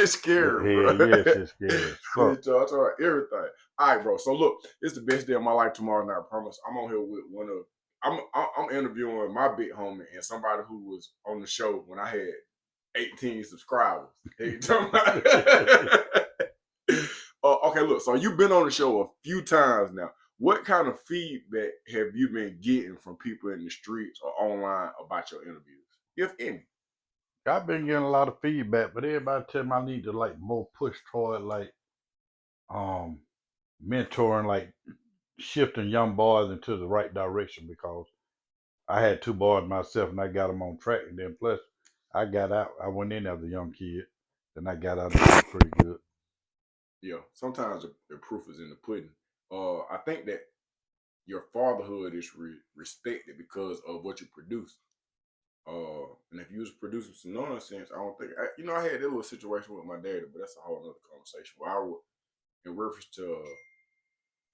It's But scary, hell, bro. yes, it's scary as They fuck. charge her everything. All right, bro. So look, it's the best day of my life tomorrow night. I promise. I'm on here with one of. I'm interviewing my big homie and somebody who was on the show when I had 18 subscribers. Hey, talking about- okay, look. So you've been on the show a few times now. What kind of feedback have you been getting from people in the streets or online about your interviews, if any? I've been getting a lot of feedback, but everybody tell me I need to like more push toward like um mentoring, like shifting young boys into the right direction because I had two boys myself and I got them on track, and then plus I got out. I went in as a young kid, then I got out and did pretty good. Yeah, sometimes the proof is in the pudding. I think that your fatherhood is respected because of what you produce. And if you was producing some nonsense, I don't think I had that little situation with my daddy, but that's a whole other conversation. Where I would, in reference to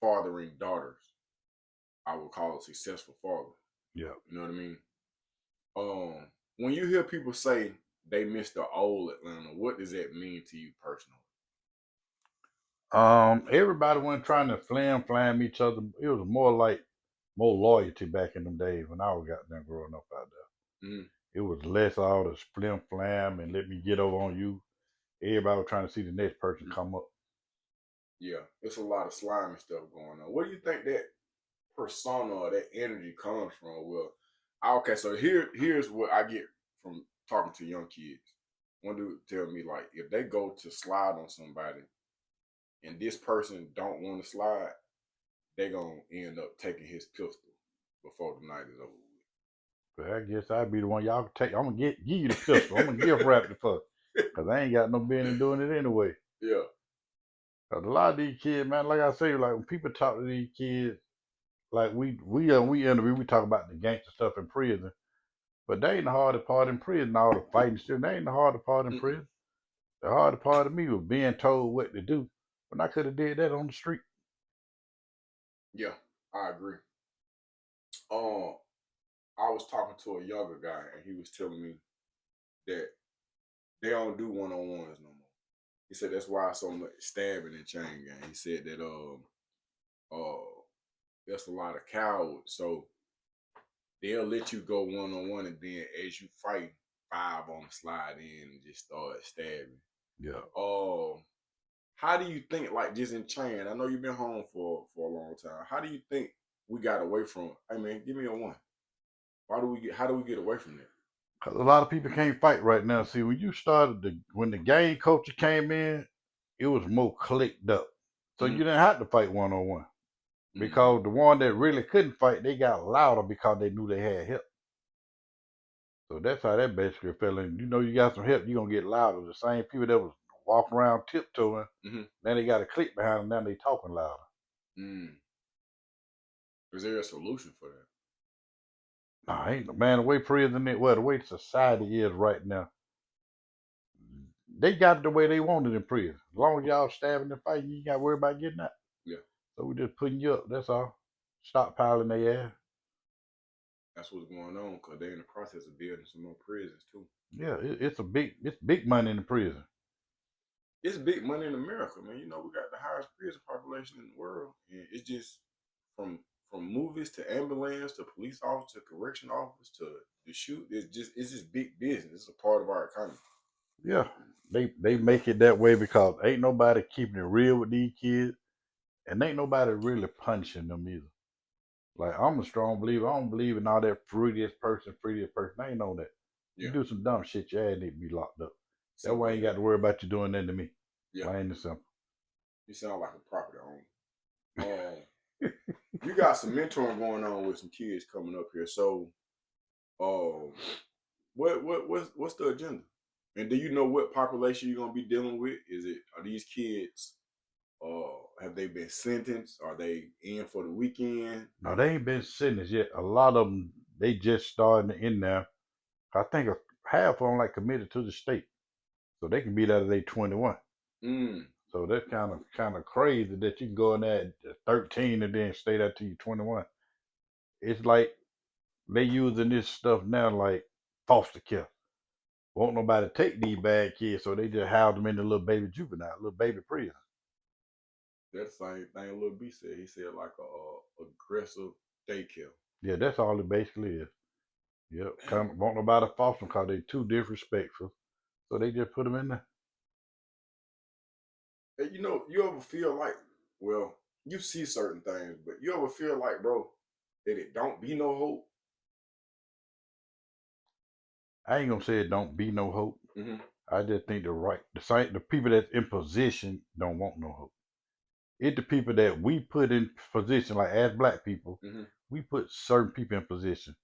fathering daughters, I would call a successful father. Yeah. You know what I mean? When you hear people say they miss the old Atlanta, what does that mean to you personally? Everybody went trying to flam each other. It was more like more loyalty back in them days when I was got them growing up out there. Mm, It was less all the flam and let me get over on you. Everybody was trying to see the next person come up. yeah, it's a lot of slimy stuff going on. Where do you think that persona or that energy comes from? Well, okay, so here's what I get from talking to young kids. One dude tell me like if they go to slide on somebody and this person don't want to slide, they gonna end up taking his pistol before the night is over But I guess I'd be the one y'all can take. I'm gonna give you the pistol. I'm gonna gift wrap the fuck. Cause I ain't got no business doing it anyway. with. Yeah. 'Cause a lot of these kids, man, like I say, like when people talk to these kids, like we interview, we talk about the gangster stuff in prison, but they ain't the hardest part in prison. All the fighting shit, they ain't the hardest part in Mm-mm. prison. The hardest part of me was being told what to do, when I could have did that on the street. Yeah, I agree. Um, I was talking to a younger guy and he was telling me that they don't do one on ones no more. He said that's why so much stabbing and chain gang. He said that uh that's a lot of cowards. So they'll let you go one on one, and then as you fight, five on the slide in and just start stabbing. Yeah. Um, how do you think, like just in chain? I know you've been home for a long time. How do you think we got away from? Hey man, give me a one. Why do we get? How do we get away from that? 'Cause a lot of people can't fight right now. See, when the gang culture came in, it was more clicked up. So you Mm-hmm. didn't have to fight one on one. Mm-hmm. Because the one that really couldn't fight, they got louder because they knew they had help. So that's how that basically fell in. You know, you got some help, you're gonna get louder. The same people that was walking around tiptoeing, Mm-hmm. now they got a click behind them, now they talking louder. Mm. Is there a solution for that? Nah, ain't no man, the way prison is, well, the way society is right now, they got it the way they want it in prison. As long as y'all stabbing and fighting, you ain't gotta worry about getting out. Yeah, So we just putting you up, that's all. Stop piling their ass. that's what's going on because they're in the process of building some more prisons too. Yeah, it's big money in the prison. It's big money in America, man. You know, we got the highest prison population in the world, and it's just from from movies to ambulance to police officer to correction office to the shoot. It's just big business. It's a part of our economy. Yeah, they make it that way because ain't nobody keeping it real with these kids, and ain't nobody really punishing them either. Like I'm a strong believer. I don't believe in all that free this person. I ain't on that. You Yeah, do some dumb shit, your ass need to be locked up. That simple way I as ain't got that. to worry about you doing nothing to me. Yeah, Plain and simple. you sound like a property owner. You got some mentoring going on with some kids coming up here. So, um, what's the agenda? And do you know what population you're gonna be dealing with? Are these kids? Have they been sentenced? Are they in for the weekend? No, they ain't been sentenced yet. A lot of them they just starting in there. I think half of them like committed to the state, so they can be there till they 21. Mm, So that's kind of crazy that you can go in there at 13 and then stay there till you 21. It's like they using this stuff now like foster care. Won't nobody take these bad kids, so they just house them in the little baby juvenile, little baby prison. That's the same thing Lil B said. He said like a aggressive daycare. Yeah, that's all it basically is. Yep. Won't nobody foster them because they too disrespectful. So they just put them in there. And you ever feel like, well, you see certain things, but you ever feel like, bro, that it don't be no hope? I ain't gonna say it don't be no hope. Mm-hmm. I just think the people that's in position don't want no hope. It's the people that we put in position, like as black people, Mm-hmm. we put certain people in position.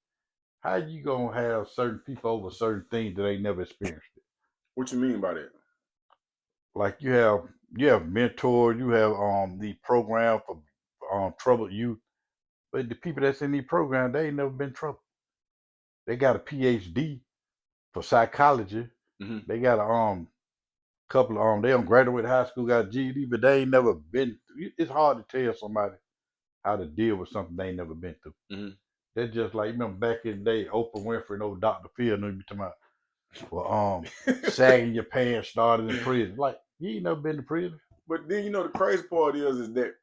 How you gonna have certain people over certain things that they never experienced it? What you mean by that? Like you have mentors, you have the program for troubled youth, but the people that's in these programs, they ain't never been troubled. They got a PhD for psychology. Mm-hmm. They got a couple of they don't graduate high school, got a GED, but they ain't never been. It's hard to tell somebody how to deal with something they ain't never been through. Mm-hmm. That's just like, you remember back in the day, Oprah Winfrey and old Dr. Phil knew you talking about, well, sagging your pants started in prison. Like, you ain't never been to prison. But then the crazy part is that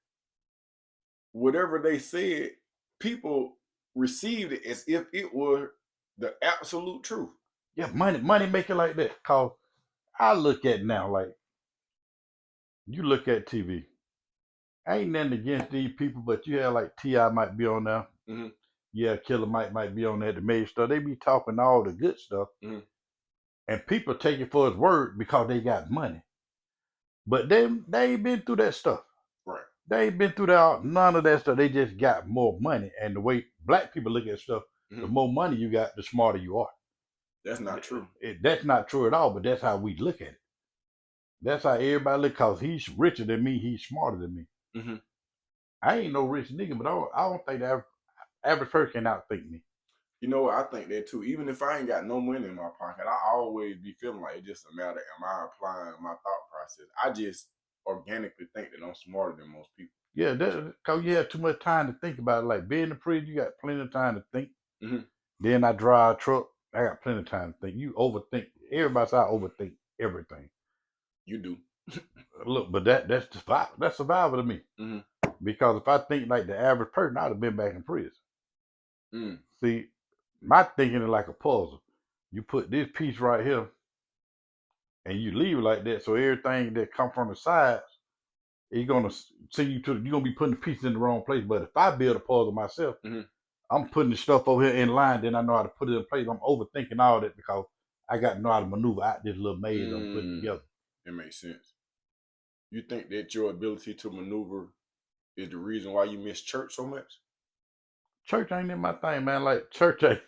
whatever they said, people received it as if it were the absolute truth. Yeah, money make it like that. Cause I look at now, like, you look at TV. Ain't nothing against these people, but you have like T.I. might be on there. Mm-hmm. Yeah, Killer Mike might be on there, the made stuff. They be talking all the good stuff. Mm-hmm. And people take it for his word because they got money. But they ain't been through that stuff. Right. They ain't been through none of that stuff. They just got more money. And the way black people look at stuff, Mm-hmm. the more money you got, the smarter you are. That's not true. That's not true at all, but that's how we look at it. That's how everybody look, because he's richer than me, he's smarter than me. Mm-hmm. I ain't no rich nigga, but I don't think the average person can outthink me. You know what? I think that too. Even if I ain't got no money in my pocket, I always be feeling like it's just a matter, am I applying my thought process? I just organically think that I'm smarter than most people. Yeah, because you have too much time to think about it. Like being in the prison, you got plenty of time to think. Mm-hmm. Then I drive a truck, I got plenty of time to think. You overthink. Everybody's I overthink everything. You do. Look, but that's survival to me. Mm-hmm. Because if I think like the average person, I'd have been back in prison. Mm. See, my thinking is like a puzzle. You put this piece right here, and you leave it like that, so everything that come from the sides, it's gonna send you to. You're gonna be putting the pieces in the wrong place. But if I build a puzzle myself, mm-hmm. I'm putting the stuff over here in line. Then I know how to put it in place. I'm overthinking all that because I got to know how to maneuver out this little maze I'm putting together. It makes sense. You think that your ability to maneuver is the reason why you miss church so much? Church ain't in my thing, man. Like church ain't.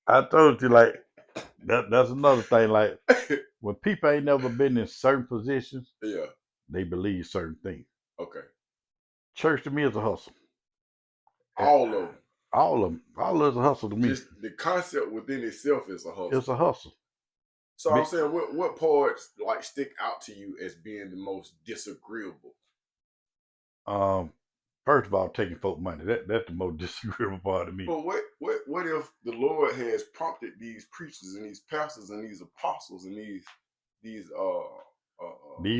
I told you, like that's another thing. Like when people ain't never been in certain positions, yeah, they believe certain things. Okay. Church to me is a hustle. All of them. All of them. All of it's a hustle to me. Just the concept within itself is a hustle. It's a hustle. So I'm saying, what parts like stick out to you as being the most disagreeable? First of all, taking folk money. That's the most disagreeable part of me. But what if the Lord has prompted these preachers and these pastors and these apostles and these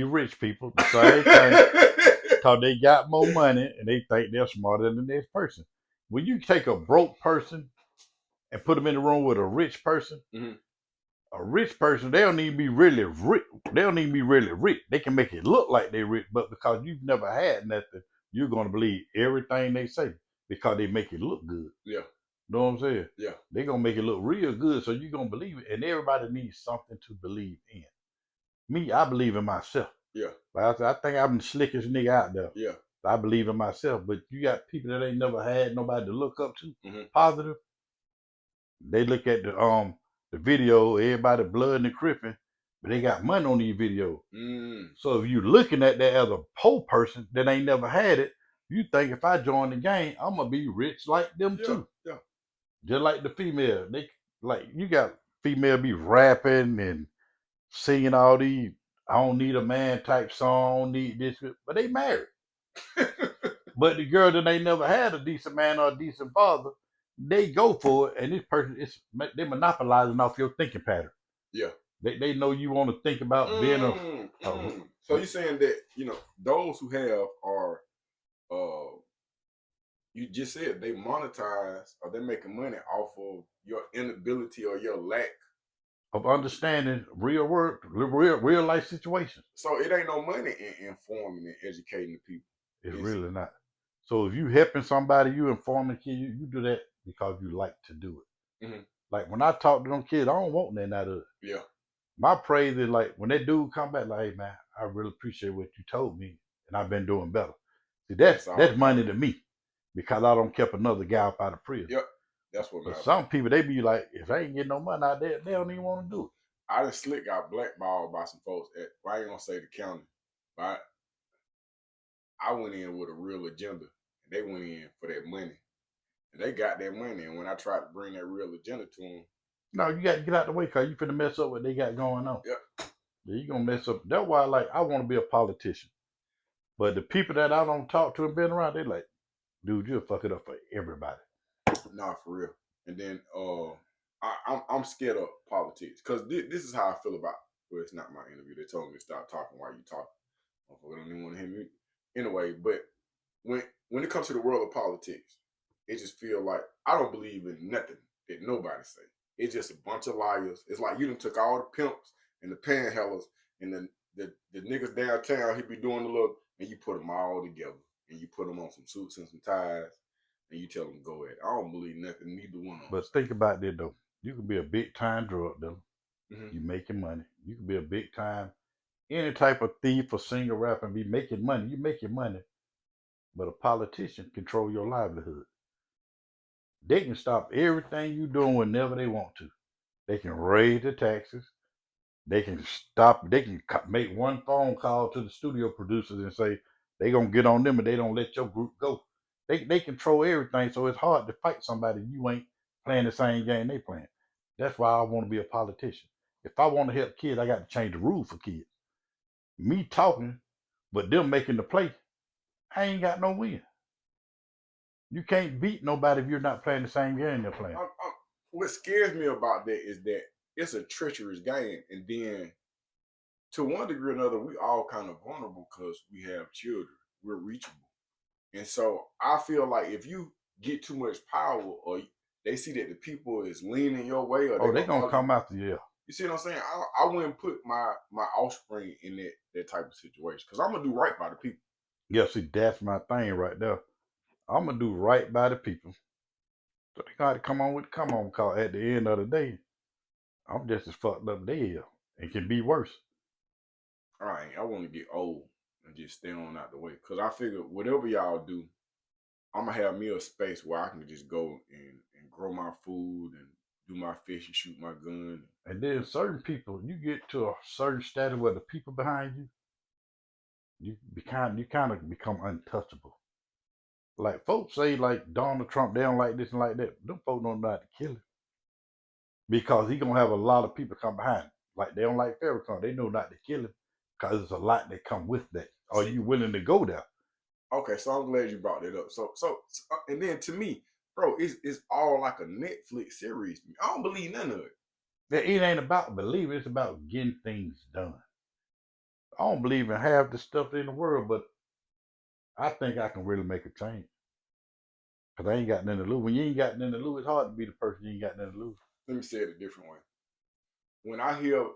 rich people, the same thing, because they got more money and they think they're smarter than the next person. When you take a broke person and put them in the room with a rich person, mm-hmm. a rich person, they don't need to be really rich. They don't need to be really rich. They can make it look like they're rich, but because you've never had nothing, you're going to believe everything they say because they make it look good. Yeah. Know what I'm saying? Yeah. They're going to make it look real good, so you're going to believe it. And everybody needs something to believe in. Me, I believe in myself. Yeah. Like I think I'm the slickest nigga out there. Yeah. I believe in myself, but you got people that ain't never had nobody to look up to, mm-hmm. positive. They look at the video, everybody blood and cripping, but they got money on these videos. Mm. So if you looking at that as a poor person that ain't never had it, you think if I join the game, I'm gonna be rich like them too. Yeah. Just like the female, they like you got female be rapping and singing all these I don't need a man type song, I don't need this, but they married. But the girl that ain't never had a decent man or a decent father, they go for it, and this person they monopolizing off your thinking pattern. Yeah. They know you want to think about being a. So you're saying that those who have are you just said they monetize or they're making money off of your inability or your lack Of understanding real life situations. So it ain't no money in informing and educating the people. It's really not. So if you helping somebody, you informing kids, you do that because you like to do it. Mm-hmm. Like when I talk to them kids, I don't want nothing out of it. Yeah. My praise is like when that dude come back, like, hey man, I really appreciate what you told me, and I've been doing better. See, that's money to me because I don't kept another guy up out of prison. Yep. That's what But matters. some people, they be like, if I ain't getting no money out there, they don't even want to do it. I just slick got blackballed by some folks I ain't gonna say the county, but I went in with a real agenda. And they went in for that money. And they got that money. And when I tried to bring that real agenda to them. No, you got to get out the way because you finna mess up what they got going on. Yep. Yeah, you going to mess up. That's why I want to be a politician. But the people that I don't talk to and been around, they like, dude, you'll fuck it up for everybody. Nah, for real. And then I'm scared of politics because this is how I feel about. Well, it's not my interview. They told me to stop talking while you talking. I don't even want to hear me anyway. But when it comes to the world of politics, it just feel like I don't believe in nothing that nobody say. It's just a bunch of liars. It's like you done took all the pimps and the panhandlers and the niggas downtown. He be doing the look, and you put them all together, and you put them on some suits and some ties, and you tell them go ahead. I don't believe nothing, neither one of them. But think about this though. You could be a big time drug dealer. Mm-hmm. You making money. You could be a big time any type of thief or singer rapper and be making money. You making money. But a politician control your livelihood. They can stop everything you doing whenever they want to. They can raise the taxes. They can stop. They can make one phone call to the studio producers and say they gonna get on them and they don't let your group go. They control everything, so it's hard to fight somebody you ain't playing the same game they playing. That's why I want to be a politician. If I want to help kids, I got to change the rules for kids. Me talking, but them making the play, I ain't got no win. You can't beat nobody if you're not playing the same game they're playing. What scares me about that is that it's a treacherous game, and then to one degree or another, we all kind of vulnerable because we have children. We're reachable, and so I feel like if you get too much power, or they see that the people is leaning your way, or they're gonna come after you. You see what I'm saying? I wouldn't put my offspring in that type of situation because I'm gonna do right by the people. Yeah, see, that's my thing right there. I'm gonna do right by the people. So they gotta come on call. At the end of the day, I'm just as fucked up they are. It can be worse. All right, I want to get old and just stay on out the way because I figure whatever y'all do, I'm gonna have me a space where I can just go and grow my food and do my fish and shoot my gun. And then certain people, you get to a certain status where the people behind you, you kind of become untouchable. Like folks say, like Donald Trump, they don't like this and like that. Them folks don't know how to kill him because he gonna have a lot of people come behind him. Like they don't like Farrakhan, they know not to kill him because there's a lot that come with that. Are you willing to go there? Okay, so I'm glad you brought that up. So and then to me, bro, it's all like a Netflix series. I don't believe none of it. It ain't about believing, it's about getting things done. I don't believe in half the stuff in the world, but I think I can really make a change. Because I ain't got nothing to lose. When you ain't got nothing to lose, it's hard to be the person you ain't got nothing to lose. Let me say it a different way. When I hear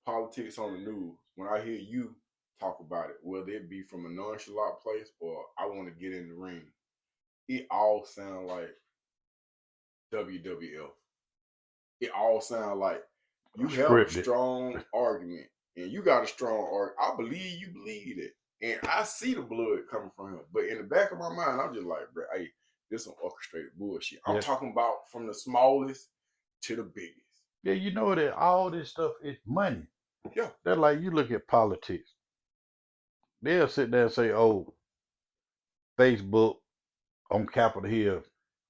politics on the news, when I hear you talk about it, whether it be from a nonchalant place or I want to get in the ring, it all sound like WWF. It all sound like you have a strong argument and you got a strong argument. I believe you believe it. And I see the blood coming from him. But in the back of my mind, I'm just like, bro, hey, this some orchestrated bullshit. I'm talking about from the smallest to the biggest. Yeah, you know that all this stuff is money. Yeah. They're like, you look at politics. They'll sit there and say, oh, Facebook on Capitol Hill,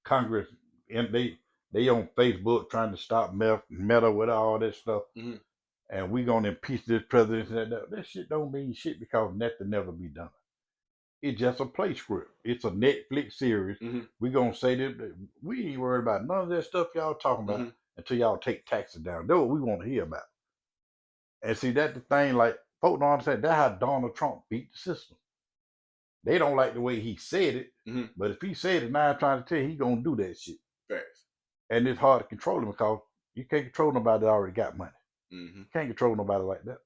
Congress, and they on Facebook trying to stop Meta with all this stuff. Mm-hmm. And we gonna impeach this president. That shit don't mean shit because nothing never be done. It's just a play script. It's a Netflix series. Mm-hmm. We gonna say that we ain't worried about none of that stuff y'all talking about Mm-hmm. until y'all take taxes down. That's what we want to hear about. And see, that's the thing. Like folks don't understand. That's how Donald Trump beat the system. They don't like the way he said it, Mm-hmm. but if he said it, now I'm trying to tell you, he gonna do that shit. Facts. And it's hard to control him because you can't control nobody that already got money. Mm-hmm. You can't control nobody like that.